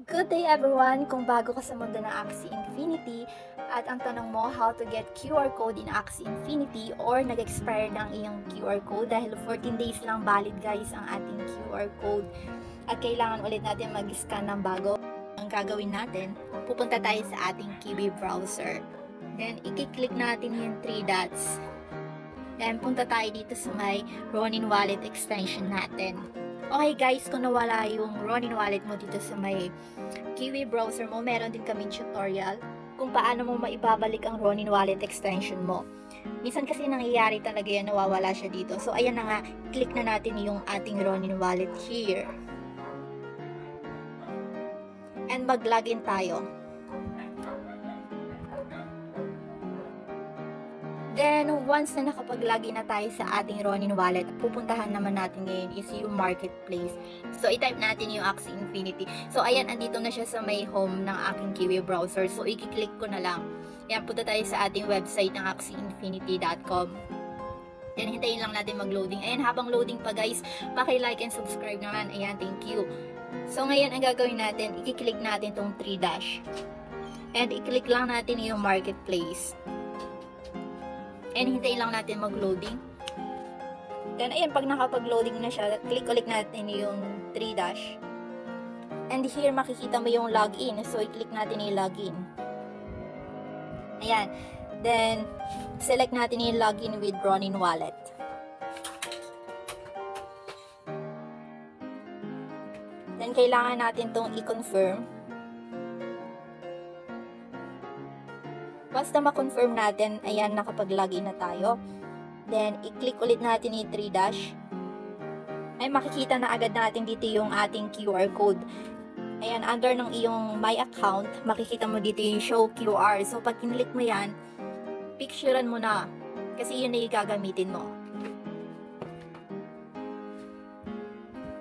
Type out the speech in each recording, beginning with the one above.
Good day everyone! Kung bago ka sa mundo ng Axie Infinity at ang tanong mo how to get QR code in Axie Infinity or nag-expire ng iyong QR code dahil 14 days lang valid guys ang ating QR code at kailangan ulit natin mag-scan ng bago. Ang gagawin natin, pupunta tayo sa ating Kiwi browser. Then, i-click natin yung 3 dots. Then, punta tayo dito sa may Ronin Wallet extension natin. Okay guys, kung nawala yung Ronin Wallet mo dito sa may Kiwi browser mo, meron din kaming tutorial kung paano mo maibabalik ang Ronin Wallet extension mo. Minsan kasi nangyayari talaga yan, nawawala siya dito. So ayan na nga, click na natin yung ating Ronin Wallet here. And mag-login tayo. Then, once na nakapag-login na tayo sa ating Ronin Wallet, pupuntahan naman natin ngayon is yung marketplace. So, i-type natin yung Axie Infinity. So, ayan, andito na siya sa may home ng aking Kiwi browser. So, i-click ko na lang. Ayan, punta tayo sa ating website ng axieinfinity.com. Then, hintayin lang natin mag-loading. Ayan, habang loading pa guys, paki-like and subscribe naman. Ayan, thank you. So, ngayon, ang gagawin natin, i-click natin tong 3 dash. And, i-click lang natin yung marketplace. And hintayin lang natin mag-loading. Then, ayan, pag nakapag-loading na siya, click ulit natin yung 3 dash. And here, makikita mo yung login. So, i-click natin yung login. Ayan. Then, select natin yung login with Ronin Wallet. Then, kailangan natin tong i-confirm. Once na ma-confirm natin, ayan, nakapag-login na tayo. Then, i-click ulit natin yung 3 dash. Ay, makikita na agad natin dito yung ating QR code. Ayan, under ng iyong My Account, makikita mo dito yung Show QR. So, pag kinlik mo yan, picturean mo na. Kasi yun na yung gagamitin mo.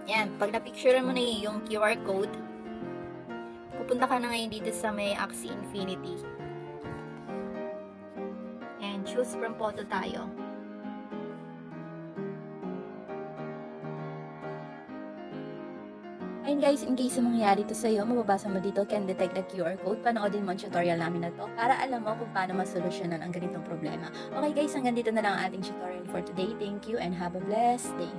Ayan, pag na-picturean mo na yung QR code, pupunta ka na ngayon dito sa may Axie Infinity. Choose from photo tayo. Ayun guys, in case mangyayari ito sa'yo, mababasa mo dito, can detect the QR code. Panoodin mo ang tutorial namin na to para alam mo kung paano masolusyonan ang ganitong problema. Okay guys, hanggang dito na lang ang ating tutorial for today. Thank you and have a blessed day.